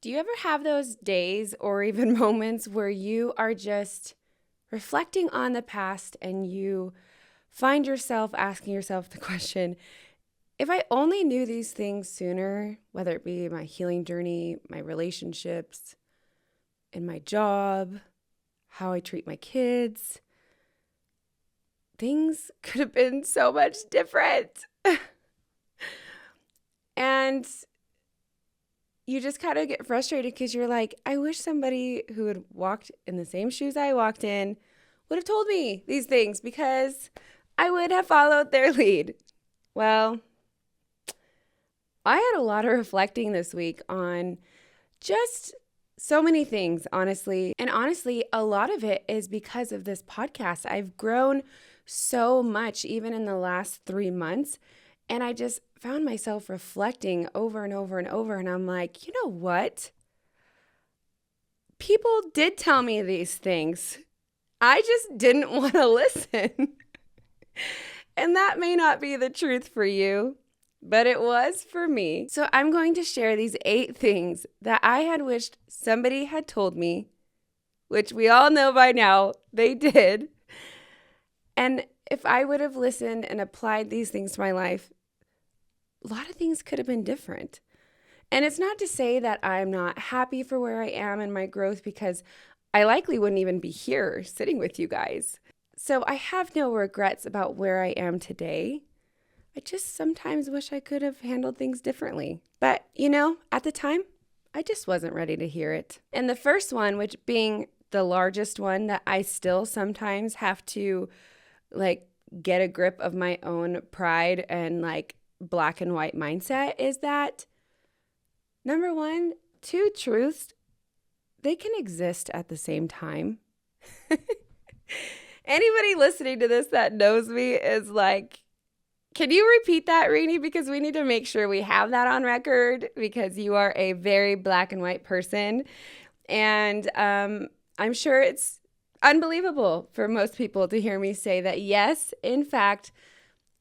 Do you ever have those days or even moments where you are just reflecting on the past and you find yourself asking yourself the question, if I only knew these things sooner, whether it be my healing journey, my relationships, in my job, how I treat my kids, things could have been so much different. And you just kind of get frustrated because you're like, I wish somebody who had walked in the same shoes I walked in would have told me these things because I would have followed their lead. Well, I had a lot of reflecting this week on just so many things, honestly. And honestly, a lot of it is because of this podcast. I've grown so much, even in the last 3 months. And I just found myself reflecting over and over and over. And I'm like, you know what? People did tell me these things. I just didn't want to listen. And that may not be the truth for you, but it was for me. So I'm going to share these 8 things that I had wished somebody had told me, which we all know by now they did. And if I would have listened and applied these things to my life, a lot of things could have been different. And it's not to say that I'm not happy for where I am in my growth, because I likely wouldn't even be here sitting with you guys. So I have no regrets about where I am today. I just sometimes wish I could have handled things differently. But, at the time, I just wasn't ready to hear it. And the first one, which being the largest one that I still sometimes have to get a grip of my own pride and black and white mindset, is that number one, 2 truths, they can exist at the same time. Anybody listening to this that knows me is like, can you repeat that, Rainey? Because we need to make sure we have that on record, because you are a very black and white person. And I'm sure it's unbelievable for most people to hear me say that, yes, in fact,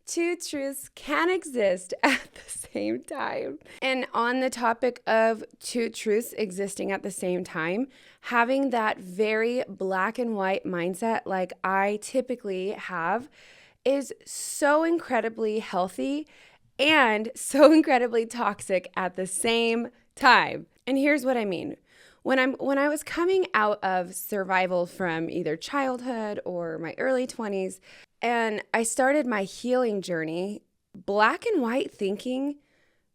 2 truths can exist at the same time. And on the topic of 2 truths existing at the same time, having that very black and white mindset like I typically have is so incredibly healthy and so incredibly toxic at the same time. And here's what I mean. When I was coming out of survival from either childhood or my early 20s, and I started my healing journey, black and white thinking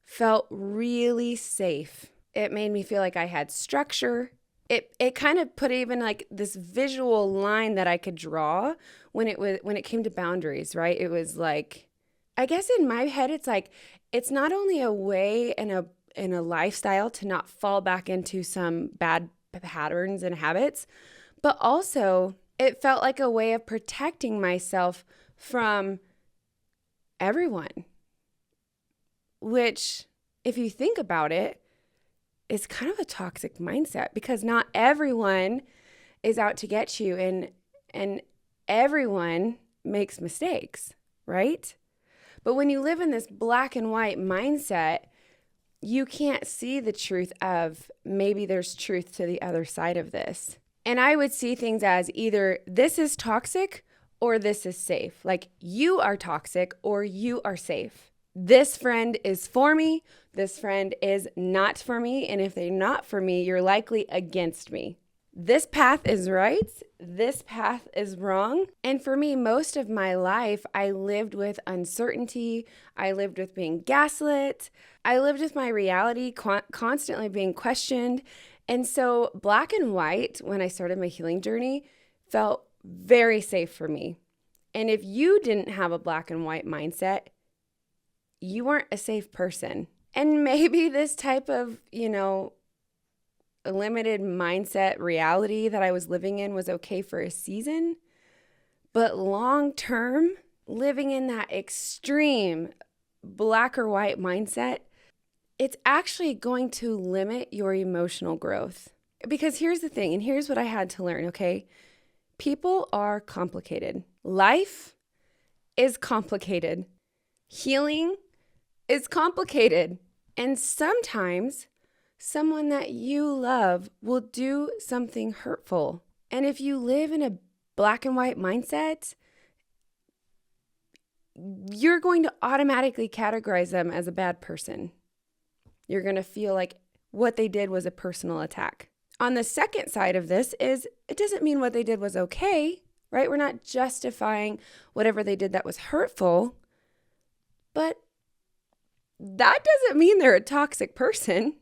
felt really safe. It made me feel like I had structure. It kind of put even this visual line that I could draw when it came to boundaries, right? It was like, I guess in my head, it's not only a way and a lifestyle to not fall back into some bad patterns and habits, but also it felt like a way of protecting myself from everyone, which, if you think about it, is kind of a toxic mindset, because not everyone is out to get you, and everyone makes mistakes, right? But when you live in this black and white mindset, you can't see the truth of maybe there's truth to the other side of this. And I would see things as either this is toxic or this is safe. Like, you are toxic or you are safe. This friend is for me. This friend is not for me. And if they're not for me, you're likely against me. This path is right. This path is wrong. And for me, most of my life, I lived with uncertainty. I lived with being gaslit. I lived with my reality constantly being questioned. And so black and white, when I started my healing journey, felt very safe for me. And if you didn't have a black and white mindset, you weren't a safe person. And maybe this type of, a limited mindset reality that I was living in was okay for a season, but long term, living in that extreme black or white mindset, it's actually going to limit your emotional growth. Because here's the thing, and here's what I had to learn, okay? People are complicated. Life is complicated. Healing is complicated. And sometimes someone that you love will do something hurtful. And if you live in a black and white mindset, you're going to automatically categorize them as a bad person. You're going to feel like what they did was a personal attack. On the second side of this is it doesn't mean what they did was okay, right? We're not justifying whatever they did that was hurtful, but that doesn't mean they're a toxic person.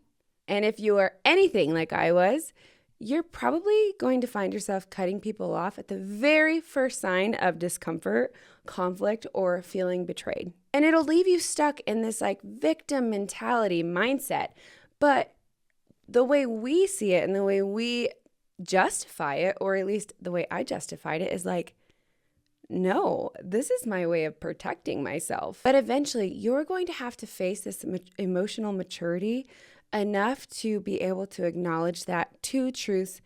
And if you are anything like I was, you're probably going to find yourself cutting people off at the very first sign of discomfort, conflict, or feeling betrayed. And it'll leave you stuck in this like victim mentality mindset. But the way we see it and the way we justify it, or at least the way I justified it, is like, no, this is my way of protecting myself. But eventually, you're going to have to face this emotional maturity enough to be able to acknowledge that two truths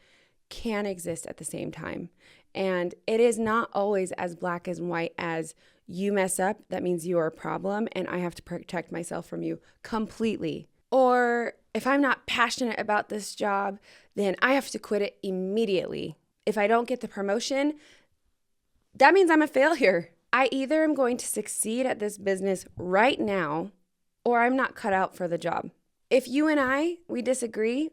can exist at the same time. And it is not always as black and white as you mess up, that means you are a problem, and I have to protect myself from you completely. Or if I'm not passionate about this job, then I have to quit it immediately. If I don't get the promotion, that means I'm a failure. I either am going to succeed at this business right now, or I'm not cut out for the job. If you and we disagree,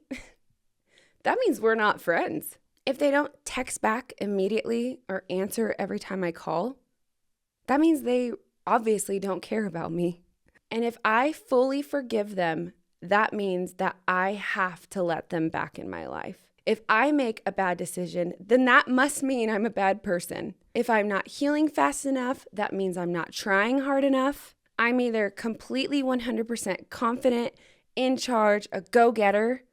that means we're not friends. If they don't text back immediately or answer every time I call, that means they obviously don't care about me. And if I fully forgive them, that means that I have to let them back in my life. If I make a bad decision, then that must mean I'm a bad person. If I'm not healing fast enough, that means I'm not trying hard enough. I'm either completely 100% confident, in charge, a go-getter,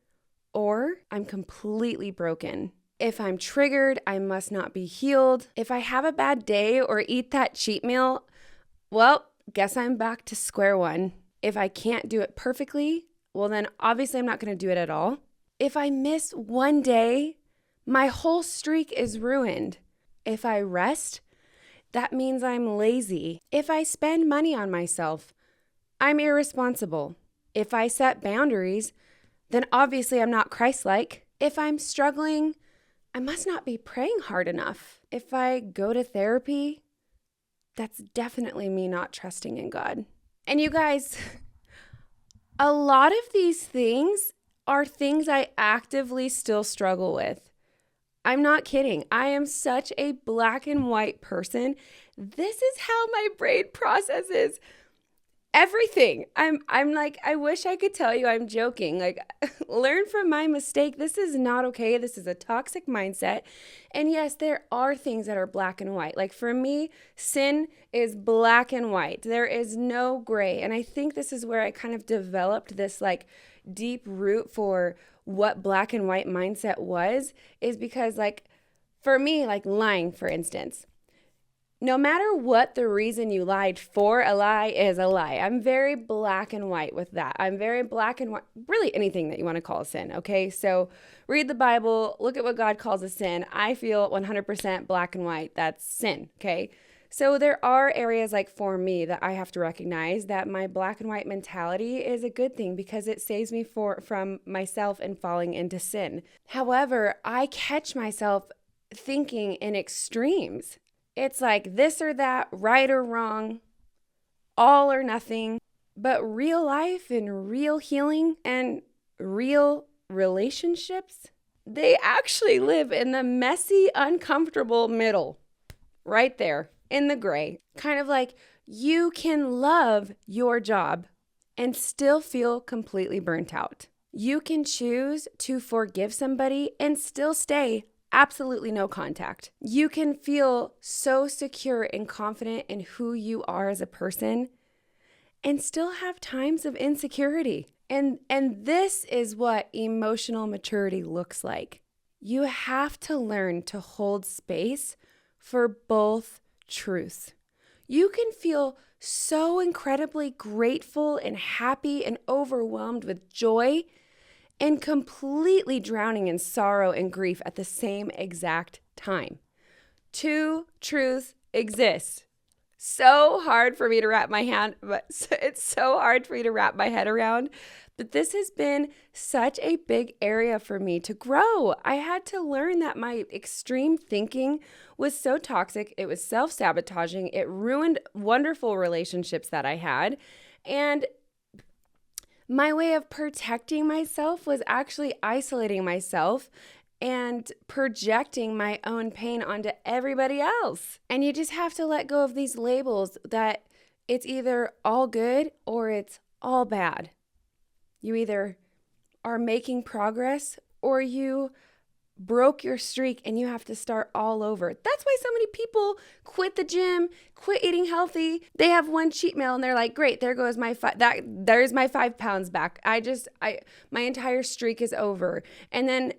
or I'm completely broken. If I'm triggered, I must not be healed. If I have a bad day or eat that cheat meal, well, guess I'm back to square one. If I can't do it perfectly, well, then obviously I'm not going to do it at all. If I miss one day, my whole streak is ruined. If I rest, that means I'm lazy. If I spend money on myself, I'm irresponsible. If I set boundaries, then obviously I'm not Christ-like. If I'm struggling, I must not be praying hard enough. If I go to therapy, that's definitely me not trusting in God. And you guys, a lot of these things are things I actively still struggle with. I'm not kidding. I am such a black and white person. This is how my brain processes everything. I'm like, I wish I could tell you I'm joking. Like, learn from my mistake. This is not okay. This is a toxic mindset. And yes, there are things that are black and white. Like for me, sin is black and white. There is no gray. And I think this is where I kind of developed this like deep root for what black and white mindset was, is because like for me, like lying, for instance, no matter what the reason you lied for, a lie is a lie. I'm very black and white with that. I'm very black and white, really anything that you want to call a sin, okay? So read the Bible, look at what God calls a sin. I feel 100% black and white. That's sin, okay? So there are areas like for me that I have to recognize that my black and white mentality is a good thing because it saves me from myself and falling into sin. However, I catch myself thinking in extremes. It's like this or that, right or wrong, all or nothing. But real life and real healing and real relationships, they actually live in the messy, uncomfortable middle, right there in the gray. Kind of like you can love your job and still feel completely burnt out. You can choose to forgive somebody and still stay absolutely no contact. You can feel so secure and confident in who you are as a person and still have times of insecurity. And this is what emotional maturity looks like. You have to learn to hold space for both truths. You can feel so incredibly grateful and happy and overwhelmed with joy and completely drowning in sorrow and grief at the same exact time. Two truths exist. so hard for me to wrap my hand, but it's so hard for me to wrap my head around. But this has been such a big area for me to grow. I had to learn that my extreme thinking was so toxic. It was self-sabotaging. It ruined wonderful relationships that I had. And my way of protecting myself was actually isolating myself and projecting my own pain onto everybody else. And you just have to let go of these labels that it's either all good or it's all bad. You either are making progress or you broke your streak and you have to start all over. That's why so many people quit the gym, quit eating healthy. They have one cheat meal and they're like, great, there goes my there's my 5 pounds back. My entire streak is over. And then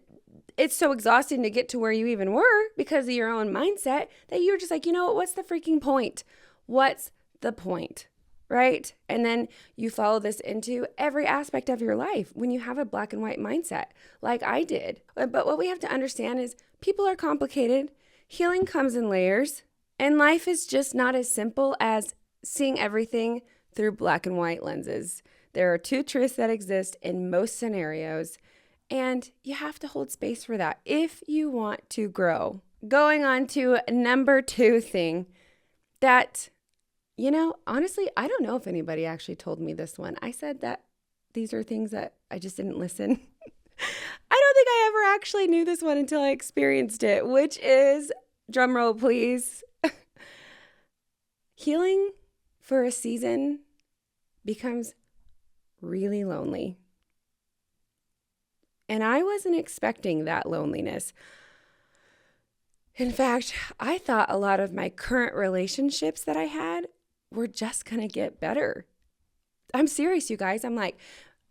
it's so exhausting to get to where you even were because of your own mindset that you're just like, you know what? What's the freaking point? What's the point? Right? And then you follow this into every aspect of your life when you have a black and white mindset, like I did. But what we have to understand is people are complicated. Healing comes in layers, and life is just not as simple as seeing everything through black and white lenses. There are two truths that exist in most scenarios, and you have to hold space for that if you want to grow. Going on to number 2 thing that, honestly, I don't know if anybody actually told me this one. I said that these are things that I just didn't listen. I don't think I ever actually knew this one until I experienced it, which is, drumroll please, healing for a season becomes really lonely. And I wasn't expecting that loneliness. In fact, I thought a lot of my current relationships that I had were just going to get better. I'm serious, you guys. I'm like,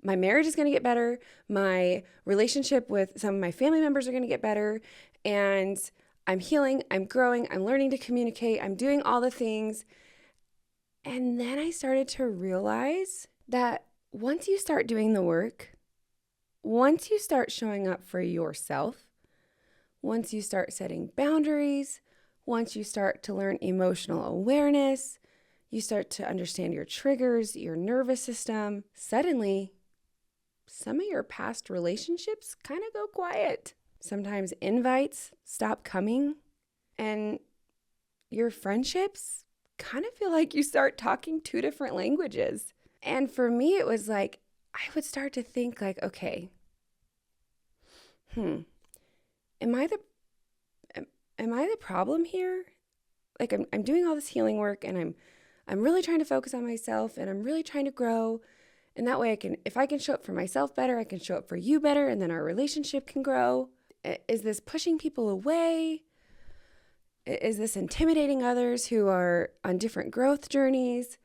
my marriage is going to get better. My relationship with some of my family members are going to get better. And I'm healing, I'm growing, I'm learning to communicate, I'm doing all the things. And then I started to realize that once you start doing the work, once you start showing up for yourself, once you start setting boundaries, once you start to learn emotional awareness, you start to understand your triggers, your nervous system, suddenly some of your past relationships kind of go quiet. Sometimes invites stop coming, and your friendships kind of feel like you start talking 2 different languages. And for me, it was like, I would start to think like, okay, am I the problem here? Like I'm doing all this healing work and I'm really trying to focus on myself and I'm really trying to grow. And that way if I can show up for myself better, I can show up for you better, and then our relationship can grow. Is this pushing people away? Is this intimidating others who are on different growth journeys?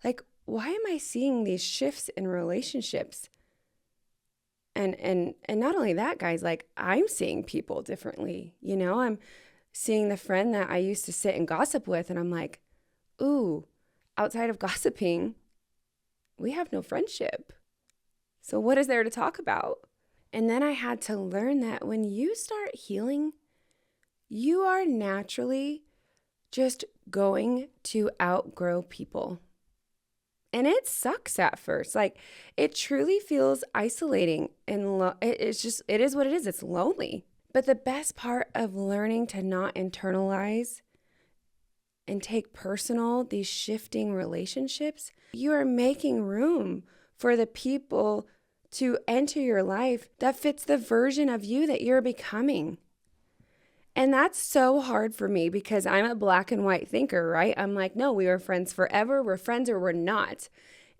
Like, why am I seeing these shifts in relationships? And not only that, guys, like I'm seeing people differently. I'm seeing the friend that I used to sit and gossip with, and I'm like, ooh, outside of gossiping, we have no friendship. So what is there to talk about? And then I had to learn that when you start healing, you are naturally just going to outgrow people. And it sucks at first. Like, it truly feels isolating and it is what it is. It's lonely. But the best part of learning to not internalize and take personal these shifting relationships, you are making room for the people to enter your life that fits the version of you that you're becoming. And that's so hard for me because I'm a black and white thinker, right? I'm like, no, we were friends forever. We're friends or we're not.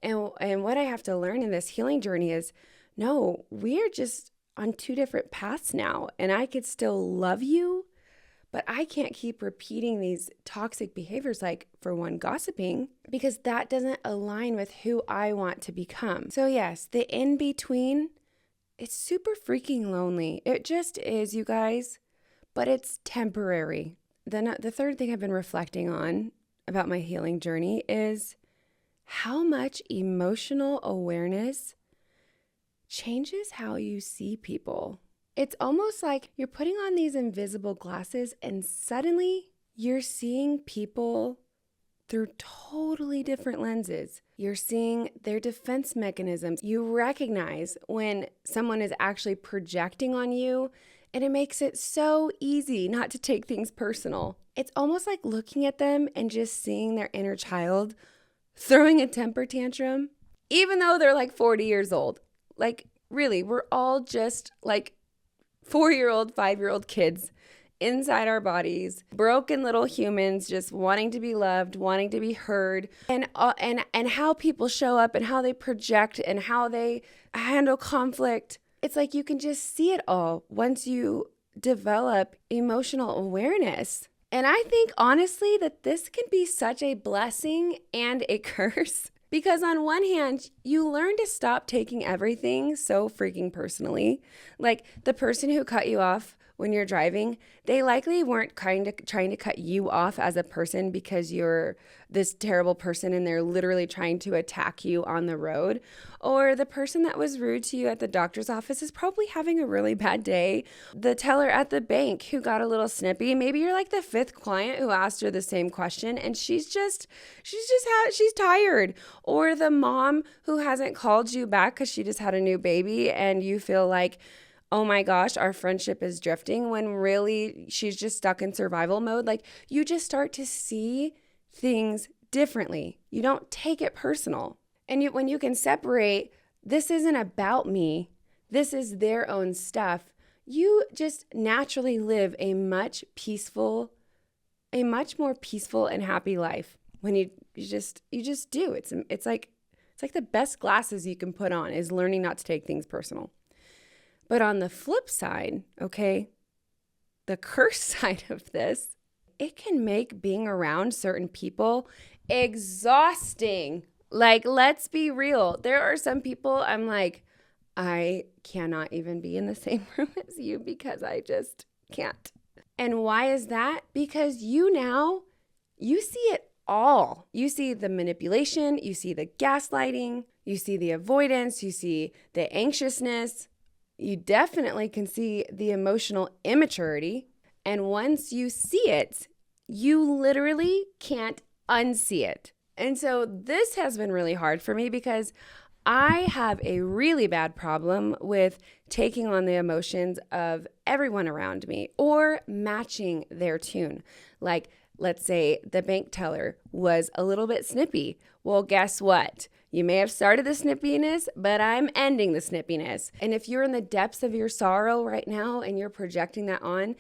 And what I have to learn in this healing journey is, no, we are just on 2 different paths now. And I could still love you, but I can't keep repeating these toxic behaviors, like, for one, gossiping, because that doesn't align with who I want to become. So yes, the in-between, it's super freaking lonely. It just is, you guys. But it's temporary. Then the third thing I've been reflecting on about my healing journey is how much emotional awareness changes how you see people. It's almost like you're putting on these invisible glasses and suddenly you're seeing people through totally different lenses. You're seeing their defense mechanisms. You recognize when someone is actually projecting on you, and it makes it so easy not to take things personal. It's almost like looking at them and just seeing their inner child throwing a temper tantrum, even though they're like 40 years old. Like, really, we're all just like 4-year-old, 5-year-old kids inside our bodies, broken little humans just wanting to be loved, wanting to be heard, and how people show up and how they project and how they handle conflict. It's like you can just see it all once you develop emotional awareness. And I think honestly that this can be such a blessing and a curse. Because on one hand, you learn to stop taking everything so freaking personally. Like the person who cut you off when you're driving, they likely weren't trying to cut you off as a person because you're this terrible person and they're literally trying to attack you on the road. Or the person that was rude to you at the doctor's office is probably having a really bad day. The teller at the bank who got a little snippy, maybe you're like the 5th client who asked her the same question and she's tired. Or the mom who hasn't called you back because she just had a new baby and you feel like, oh my gosh, our friendship is drifting, when really she's just stuck in survival mode. Like, you just start to see things differently. You don't take it personal. And when you can separate, this isn't about me, this is their own stuff, you just naturally live a much more peaceful and happy life. When you just do. It's like the best glasses you can put on is learning not to take things personal. But on the flip side, okay, the curse side of this, it can make being around certain people exhausting. Like, let's be real. There are some people I'm like, I cannot even be in the same room as you because I just can't. And why is that? Because you see it all. You see the manipulation, you see the gaslighting, you see the avoidance, you see the anxiousness. You definitely can see the emotional immaturity. And once you see it, you literally can't unsee it. And so this has been really hard for me because I have a really bad problem with taking on the emotions of everyone around me or matching their tune. Like, let's say the bank teller was a little bit snippy. Well, guess what? You may have started the snippiness, but I'm ending the snippiness. And if you're in the depths of your sorrow right now and you're projecting that on,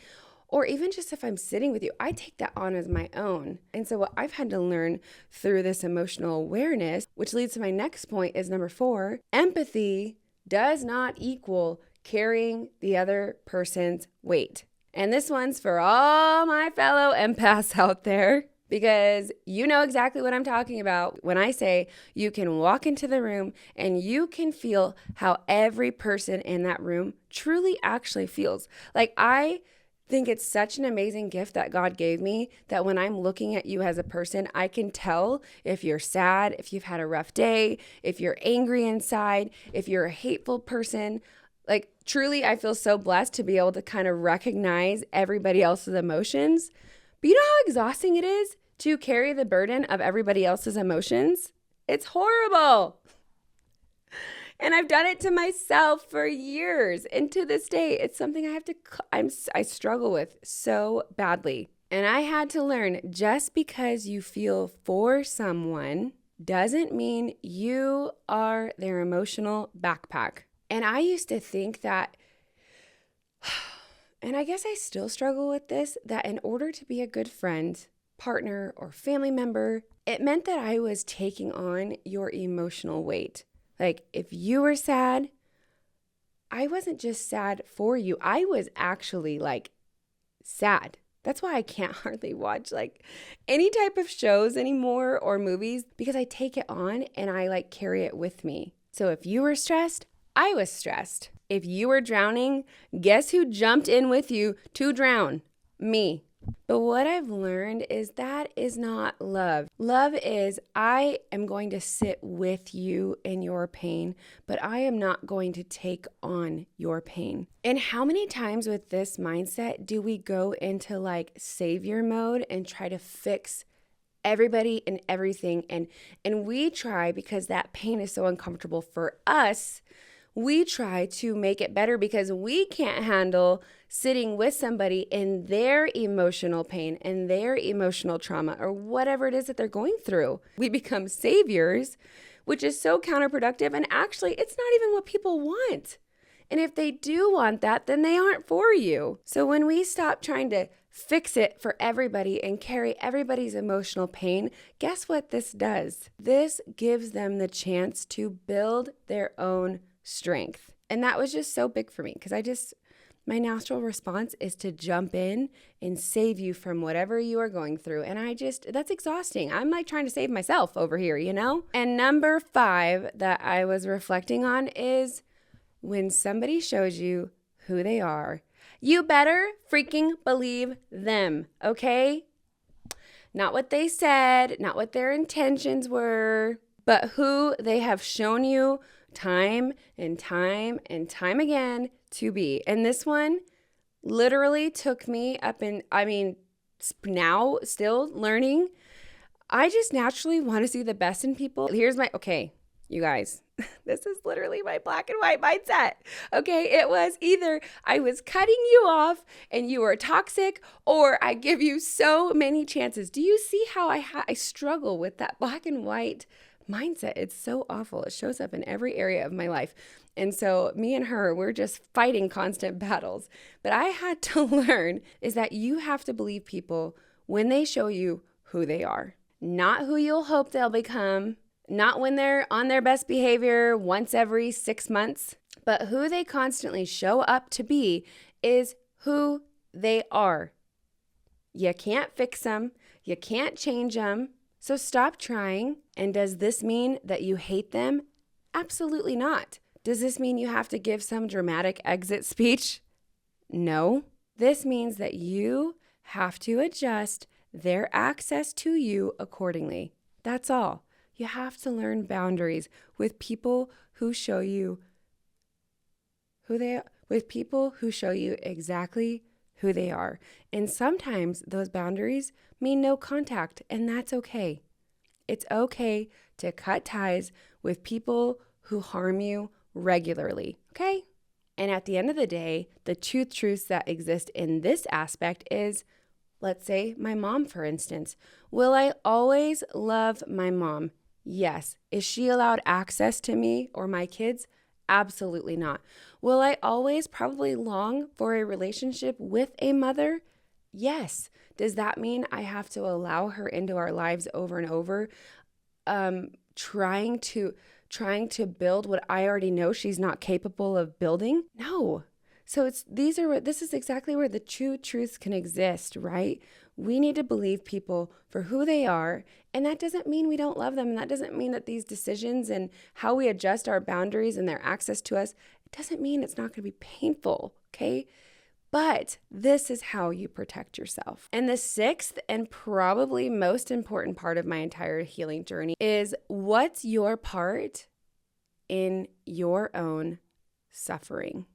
or even just if I'm sitting with you, I take that on as my own. And so what I've had to learn through this emotional awareness, which leads to my next point, is number 4, empathy does not equal carrying the other person's weight. And this one's for all my fellow empaths out there, because you know exactly what I'm talking about when I say you can walk into the room and you can feel how every person in that room truly actually feels. Like, I think it's such an amazing gift that God gave me that when I'm looking at you as a person, I can tell if you're sad, if you've had a rough day, if you're angry inside, if you're a hateful person. Like, truly, I feel so blessed to be able to kind of recognize everybody else's emotions. But you know how exhausting it is to carry the burden of everybody else's emotions? It's horrible. And I've done it to myself for years. And to this day, it's something I struggle with so badly. And I had to learn, just because you feel for someone doesn't mean you are their emotional backpack. And I used to think that, and I guess I still struggle with this, that in order to be a good friend, partner, or family member, it meant that I was taking on your emotional weight. Like, if you were sad, I wasn't just sad for you. I was actually like sad. That's why I can't hardly watch like any type of shows anymore or movies, because I take it on and I like carry it with me. So if you were stressed, I was stressed. If you were drowning, guess who jumped in with you to drown? Me. But what I've learned is that is not love. Love is, I am going to sit with you in your pain, but I am not going to take on your pain. And how many times with this mindset do we go into like savior mode and try to fix everybody and everything. And we try, because that pain is so uncomfortable for us, we try to make it better because we can't handle sitting with somebody in their emotional pain and their emotional trauma or whatever it is that they're going through. We become saviors, which is so counterproductive. And actually, it's not even what people want. And if they do want that, then they aren't for you. So when we stop trying to fix it for everybody and carry everybody's emotional pain, guess what this does? This gives them the chance to build their own strength. And that was just so big for me because my natural response is to jump in and save you from whatever you are going through. And that's exhausting. I'm like trying to save myself over here, you know? And number 5 that I was reflecting on is when somebody shows you who they are, you better freaking believe them, okay? Not what they said, not what their intentions were, but who they have shown you time and time and time again to be. And this one literally took me up now still learning. I just naturally want to see the best in people. Okay, you guys, this is literally my black and white mindset. Okay, it was either I was cutting you off and you were toxic, or I give you so many chances. Do you see how I struggle with that black and white mindset? It's so awful. It shows up in every area of my life. And so me and her, we're just fighting constant battles. But I had to learn is that you have to believe people when they show you who they are, not who you'll hope they'll become, not when they're on their best behavior once every 6 months, but who they constantly show up to be is who they are. You can't fix them. You can't change them. So stop trying. And does this mean that you hate them? Absolutely not. Does this mean you have to give some dramatic exit speech? No. This means that you have to adjust their access to you accordingly. That's all. You have to learn boundaries with people who show you exactly who they are. And sometimes those boundaries mean no contact, and that's okay. It's okay to cut ties with people who harm you regularly, okay? And at the end of the day, the two truths that exist in this aspect is, let's say my mom, for instance. Will I always love my mom? Yes. Is she allowed access to me or my kids? Absolutely not. Will I always probably long for a relationship with a mother? Yes. Does that mean I have to allow her into our lives over and over, trying to build what I already know she's not capable of building? No. So this is exactly where the two truths can exist, right? We need to believe people for who they are, and that doesn't mean we don't love them, and that doesn't mean that these decisions and how we adjust our boundaries and their access to us, it doesn't mean it's not going to be painful, okay? But this is how you protect yourself. And the 6th and probably most important part of my entire healing journey is, what's your part in your own suffering?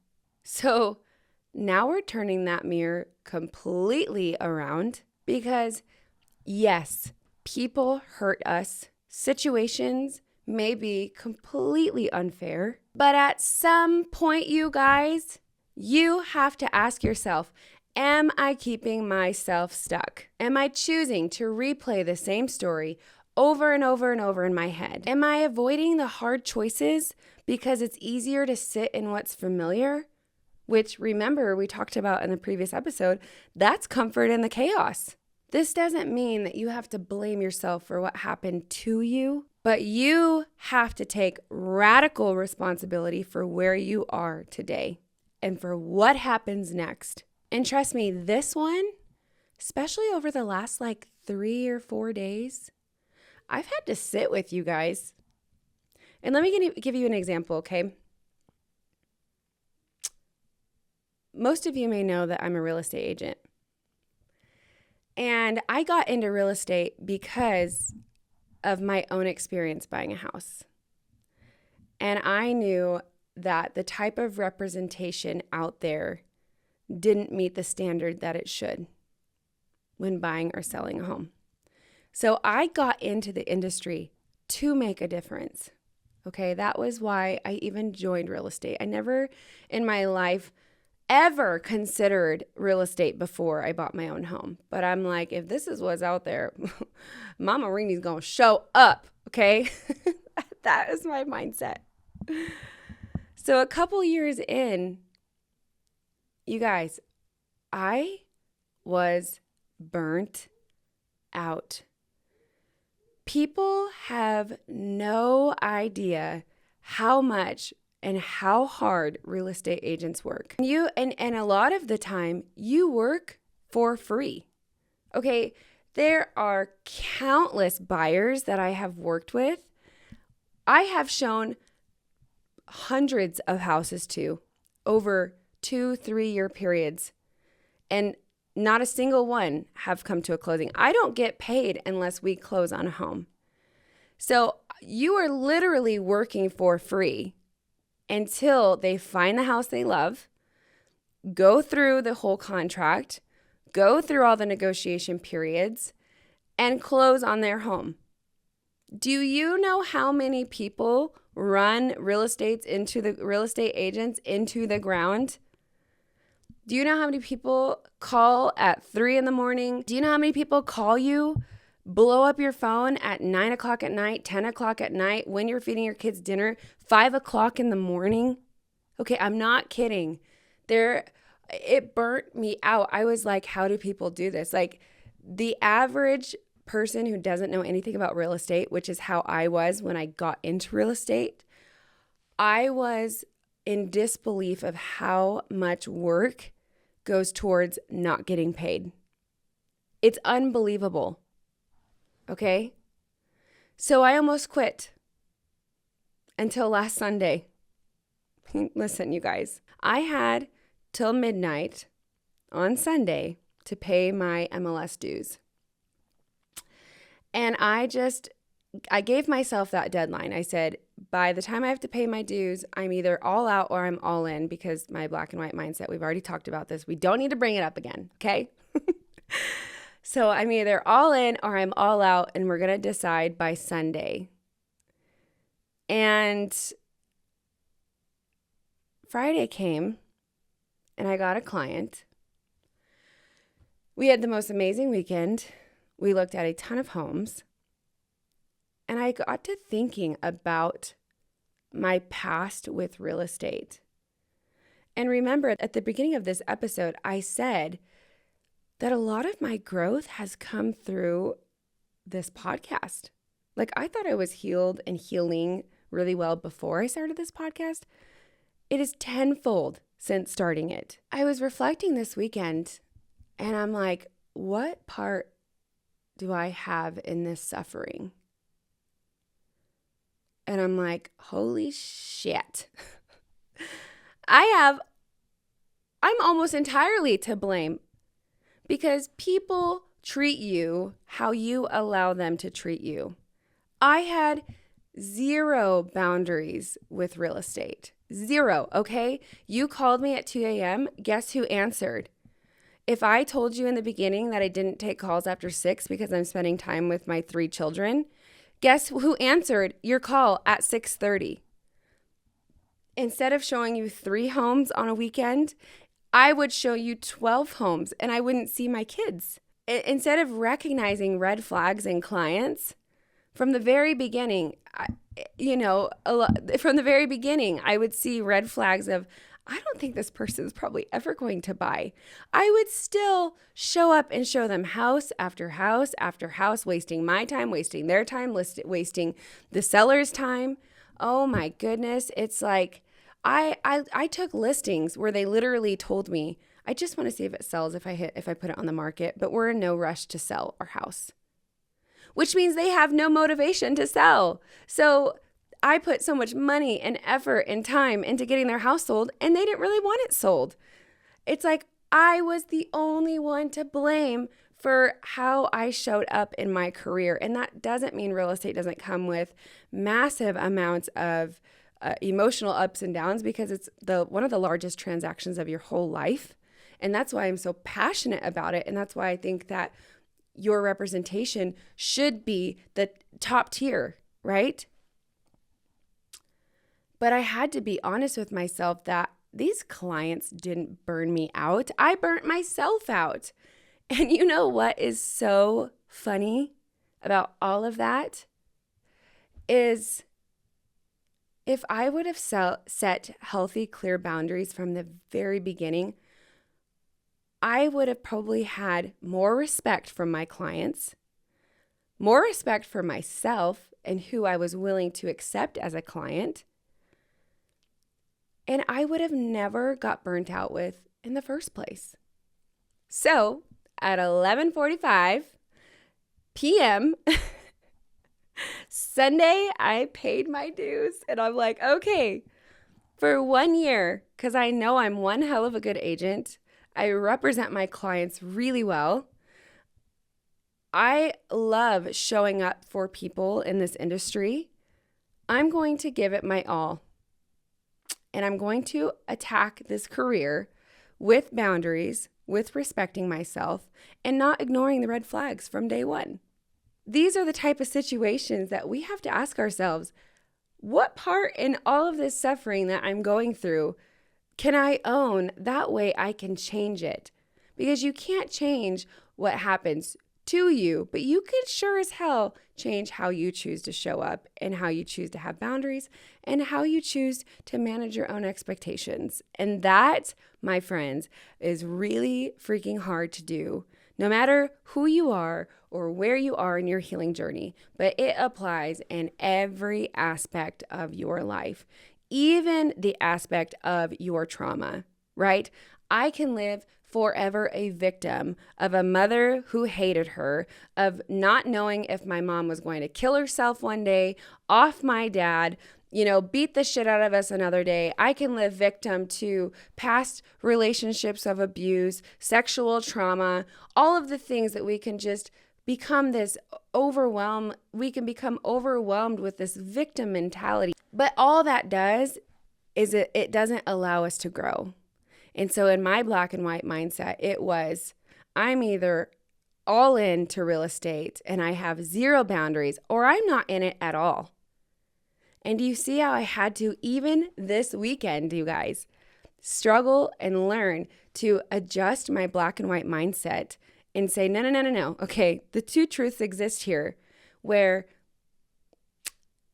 So now we're turning that mirror completely around, because yes, people hurt us. Situations may be completely unfair, but at some point, you guys, you have to ask yourself, am I keeping myself stuck? Am I choosing to replay the same story over and over and over in my head? Am I avoiding the hard choices because it's easier to sit in what's familiar? Which, remember, we talked about in the previous episode, that's comfort in the chaos. This doesn't mean that you have to blame yourself for what happened to you, but you have to take radical responsibility for where you are today and for what happens next. And trust me, this one, especially over the last 3 or 4 days, I've had to sit with you guys. And let me give you an example, okay? Most of you may know that I'm a real estate agent. And I got into real estate because of my own experience buying a house. And I knew that the type of representation out there didn't meet the standard that it should when buying or selling a home. So I got into the industry to make a difference. Okay, that was why I even joined real estate. I never in my life ever considered real estate before I bought my own home. But I'm like, if this is what's out there, Mama Rini's going to show up, okay? That is my mindset. So a couple years in, you guys, I was burnt out. People have no idea how much and how hard real estate agents work. And a lot of the time you work for free. Okay, there are countless buyers that I have worked with. I have shown hundreds of houses to over 2-3 year periods, and not a single one have come to a closing. I don't get paid unless we close on a home. So you are literally working for free until they find the house they love, go through the whole contract, go through all the negotiation periods, and close on their home. Do you know how many people run real estate agents into the ground? Do you know how many people call at 3 a.m? Do you know how many people call you, blow up your phone at 9 o'clock at night, 10 o'clock at night, when you're feeding your kids dinner, 5 o'clock in the morning? Okay, I'm not kidding. It burnt me out. I was like, how do people do this? Like, the average person who doesn't know anything about real estate, which is how I was when I got into real estate, I was in disbelief of how much work goes towards not getting paid. It's unbelievable. Okay? So I almost quit until last Sunday. Listen, you guys, I had till midnight on Sunday to pay my MLS dues. And I gave myself that deadline. I said, by the time I have to pay my dues, I'm either all out or I'm all in, because my black and white mindset, we've already talked about this. We don't need to bring it up again, okay? So I'm either all in or I'm all out, and we're going to decide by Sunday. And Friday came, and I got a client. We had the most amazing weekend. We looked at a ton of homes. And I got to thinking about my past with real estate. And remember, at the beginning of this episode, I said that a lot of my growth has come through this podcast. Like, I thought I was healed and healing really well before I started this podcast. It is tenfold since starting it. I was reflecting this weekend, and I'm like, what part do I have in this suffering? And I'm like, holy shit. I'm almost entirely to blame, because people treat you how you allow them to treat you. I had zero boundaries with real estate. Zero, okay? You called me at 2 a.m. Guess who answered? If I told you in the beginning that I didn't take calls after 6 because I'm spending time with my 3 children, guess who answered your call at 6:30? Instead of showing you 3 homes on a weekend, I would show you 12 homes, and I wouldn't see my kids. Instead of recognizing red flags in clients, from the very beginning, I would see red flags of, I don't think this person is probably ever going to buy. I would still show up and show them house after house after house, wasting my time, wasting their time, wasting the seller's time. Oh my goodness. It's like, I took listings where they literally told me, I just want to see if it sells if I put it on the market, but we're in no rush to sell our house, which means they have no motivation to sell. So I put so much money and effort and time into getting their house sold, and they didn't really want it sold. It's like I was the only one to blame for how I showed up in my career. And that doesn't mean real estate doesn't come with massive amounts of emotional ups and downs, because it's one of the largest transactions of your whole life. And that's why I'm so passionate about it. And that's why I think that your representation should be the top tier, right? But I had to be honest with myself that these clients didn't burn me out. I burnt myself out. And you know what is so funny about all of that is if I would have set healthy, clear boundaries from the very beginning, I would have probably had more respect from my clients, more respect for myself and who I was willing to accept as a client, and I would have never got burnt out with in the first place. So at 11:45 p.m. Sunday, I paid my dues, and I'm like, okay, for 1 year, because I know I'm one hell of a good agent. I represent my clients really well. I love showing up for people in this industry. I'm going to give it my all. And I'm going to attack this career with boundaries, with respecting myself, and not ignoring the red flags from day one. These are the type of situations that we have to ask ourselves, what part in all of this suffering that I'm going through can I own? That way I can change it. Because you can't change what happens to you, but you can sure as hell change how you choose to show up and how you choose to have boundaries and how you choose to manage your own expectations. And that, my friends, is really freaking hard to do, no matter who you are or where you are in your healing journey, but it applies in every aspect of your life, even the aspect of your trauma, right? I can live forever a victim of a mother who hated her, of not knowing if my mom was going to kill herself one day, off my dad, beat the shit out of us another day. I can live victim to past relationships of abuse, sexual trauma, all of the things that we can just become this overwhelmed. We can become overwhelmed with this victim mentality. But all that does is it doesn't allow us to grow. And so in my black and white mindset, it was, I'm either all in to real estate and I have zero boundaries, or I'm not in it at all. And do you see how I had to, even this weekend, you guys, struggle and learn to adjust my black and white mindset and say, no. Okay, the two truths exist here where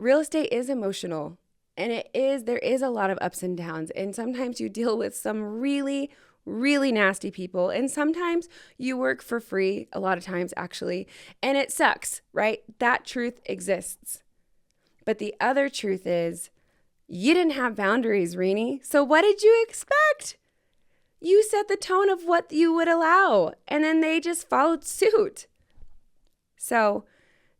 real estate is emotional. And there is a lot of ups and downs. And sometimes you deal with some really, really nasty people. And sometimes you work for free, a lot of times actually. And it sucks, right? That truth exists. But the other truth is, you didn't have boundaries, Renee. So what did you expect? You set the tone of what you would allow. And then they just followed suit. So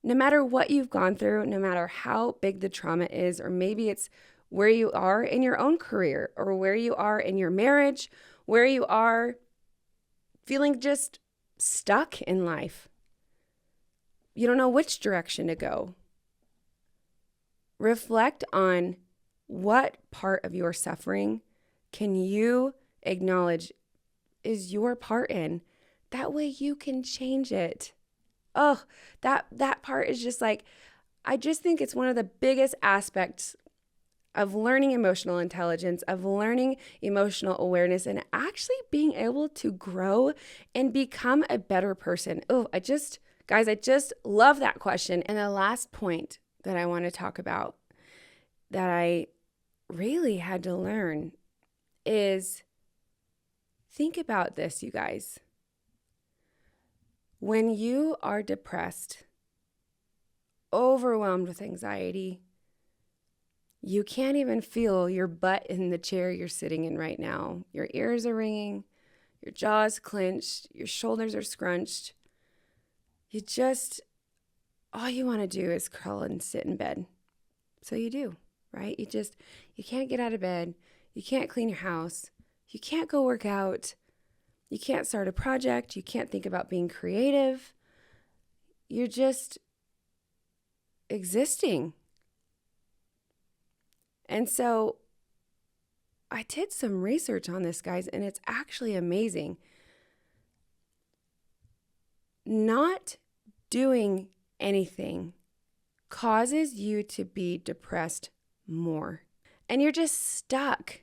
no matter what you've gone through, no matter how big the trauma is, or maybe it's where you are in your own career or where you are in your marriage, where you are feeling just stuck in life, you don't know which direction to go. Reflect on what part of your suffering can you acknowledge is your part in. That way you can change it. Oh, that part is just like, I just think it's one of the biggest aspects of learning emotional intelligence, of learning emotional awareness, and actually being able to grow and become a better person. Oh, I just love that question. And the last point that I want to talk about that I really had to learn is, think about this, you guys. When you are depressed, overwhelmed with anxiety, you can't even feel your butt in the chair you're sitting in right now. Your ears are ringing, your jaw's clenched, your shoulders are scrunched. All you want to do is curl and sit in bed. So you do, right? You can't get out of bed. You can't clean your house. You can't go work out. You can't start a project. You can't think about being creative. You're just existing. And so I did some research on this, guys, and it's actually amazing. not doing anything causes you to be depressed more. And you're just stuck,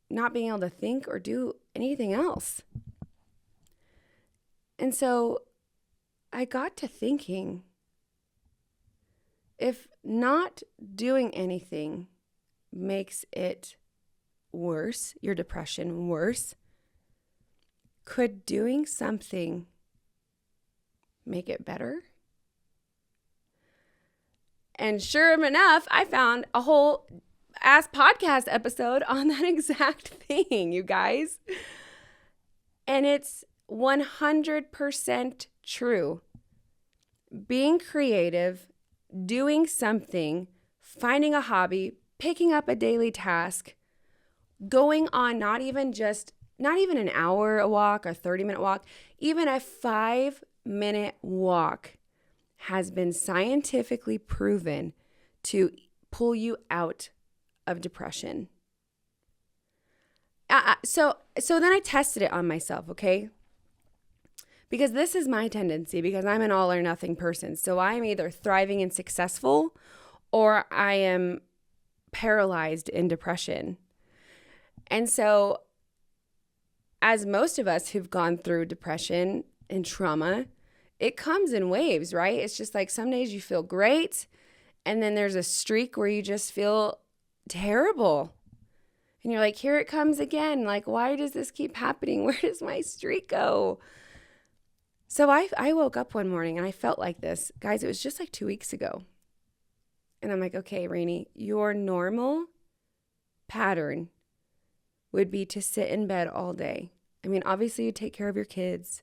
not being able to think or do anything else. And so I got to thinking, if not doing anything makes it worse, your depression worse, could doing something make it better? And sure enough, I found a whole ass podcast episode on that exact thing, you guys. And it's 100% true. Being creative, doing something, finding a hobby, picking up a daily task, going on not even an hour a walk, a 30-minute walk, even a 5-minute walk has been scientifically proven to pull you out of depression. So then I tested it on myself, okay? Because this is my tendency, because I'm an all or nothing person. So I'm either thriving and successful, or I am paralyzed in depression. And so, as most of us who've gone through depression and trauma, it comes in waves, right? It's just like some days you feel great, and then there's a streak where you just feel terrible. And you're like, here it comes again. Like, why does this keep happening? Where does my streak go? So I woke up one morning and I felt like this. Guys, it was just like 2 weeks ago. And I'm like, okay, Rainey, your normal pattern would be to sit in bed all day. I mean, obviously you'd take care of your kids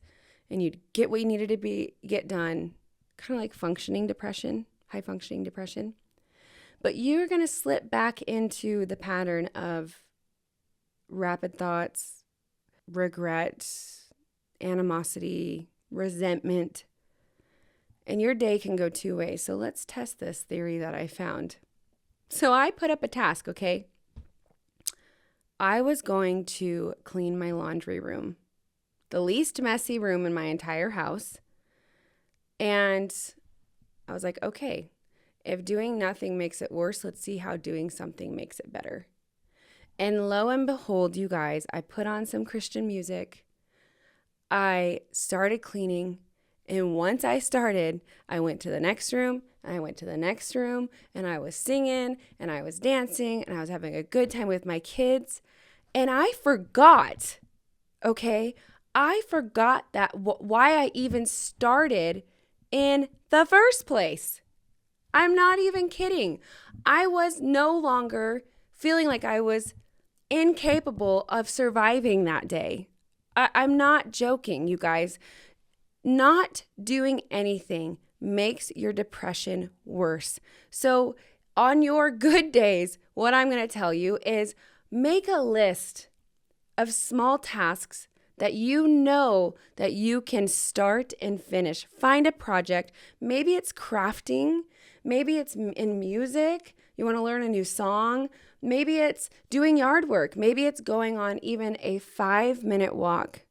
and you'd get what you needed to get done, kind of like functioning depression, high functioning depression. But you're going to slip back into the pattern of rapid thoughts, regret, animosity, resentment, and your day can go 2 ways. So let's test this theory that I found. So I put up a task, okay? I was going to clean my laundry room, the least messy room in my entire house. And I was like, okay, if doing nothing makes it worse, let's see how doing something makes it better. And lo and behold, you guys, I put on some Christian music. I started cleaning. And once I started, I went to the next room, and I went to the next room, and I was singing, and I was dancing, and I was having a good time with my kids. And I forgot, okay? I forgot that why I even started in the first place. I'm not even kidding. I was no longer feeling like I was incapable of surviving that day. I'm not joking, you guys. Not doing anything makes your depression worse. So on your good days, what I'm going to tell you is make a list of small tasks that you know that you can start and finish. Find a project. Maybe it's crafting. Maybe it's in music. You want to learn a new song. Maybe it's doing yard work. Maybe it's going on even a 5-minute walk.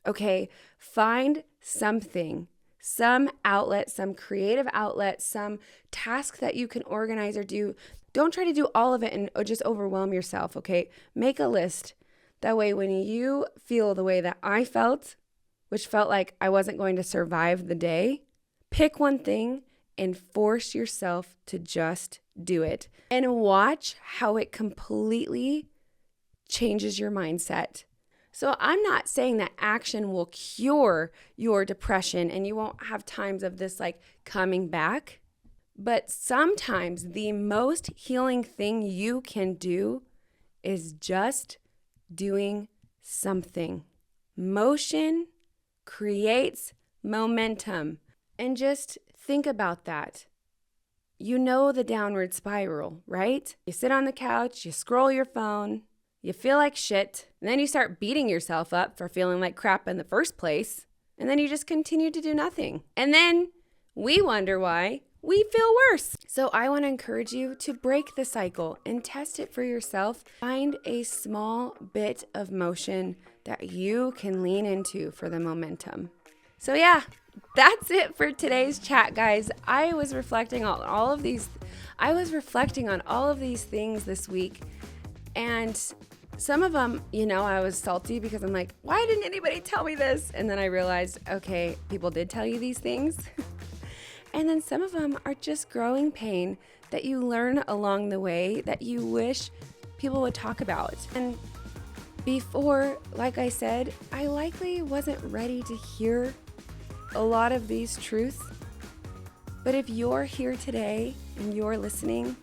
Okay, find something, some outlet, some creative outlet, some task that you can organize or do. Don't try to do all of it and just overwhelm yourself, okay? Make a list. That way, when you feel the way that I felt, which felt like I wasn't going to survive the day, pick one thing and force yourself to just do it. And watch how it completely changes your mindset. So I'm not saying that action will cure your depression and you won't have times of this like coming back. But sometimes the most healing thing you can do is just doing something. Motion creates momentum. And just think about that. You know the downward spiral, right? You sit on the couch, you scroll your phone, you feel like shit, and then you start beating yourself up for feeling like crap in the first place, and then you just continue to do nothing. And then we wonder why we feel worse. So I want to encourage you to break the cycle and test it for yourself. Find a small bit of motion that you can lean into for the momentum. So yeah, that's it for today's chat, guys. I was reflecting on all of these things this week, and some of them, I was salty because I'm like, why didn't anybody tell me this? And then I realized, okay, people did tell you these things. And then some of them are just growing pain that you learn along the way that you wish people would talk about. And before, like I said, I likely wasn't ready to hear a lot of these truths. But if you're here today and you're listening,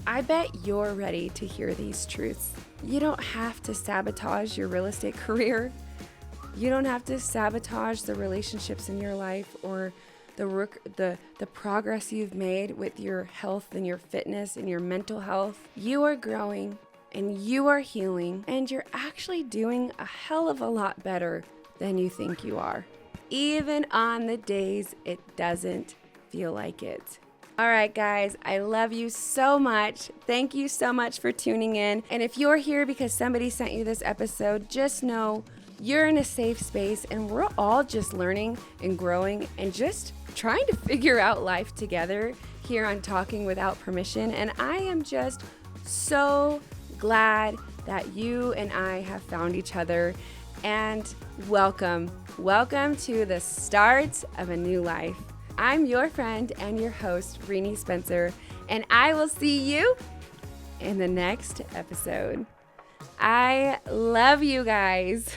I bet you're ready to hear these truths. You don't have to sabotage your real estate career. You don't have to sabotage the relationships in your life or the progress you've made with your health and your fitness and your mental health. You are growing and you are healing, and you're actually doing a hell of a lot better than you think you are, even on the days it doesn't feel like it. All right, guys, I love you so much. Thank you so much for tuning in. And if you're here because somebody sent you this episode, just know you're in a safe space, and we're all just learning and growing and just trying to figure out life together here on Talking Without Permission. And I am just so glad that you and I have found each other. And welcome to the start of a new life. I'm your friend and your host, Renee Spencer, and I will see you in the next episode. I love you guys.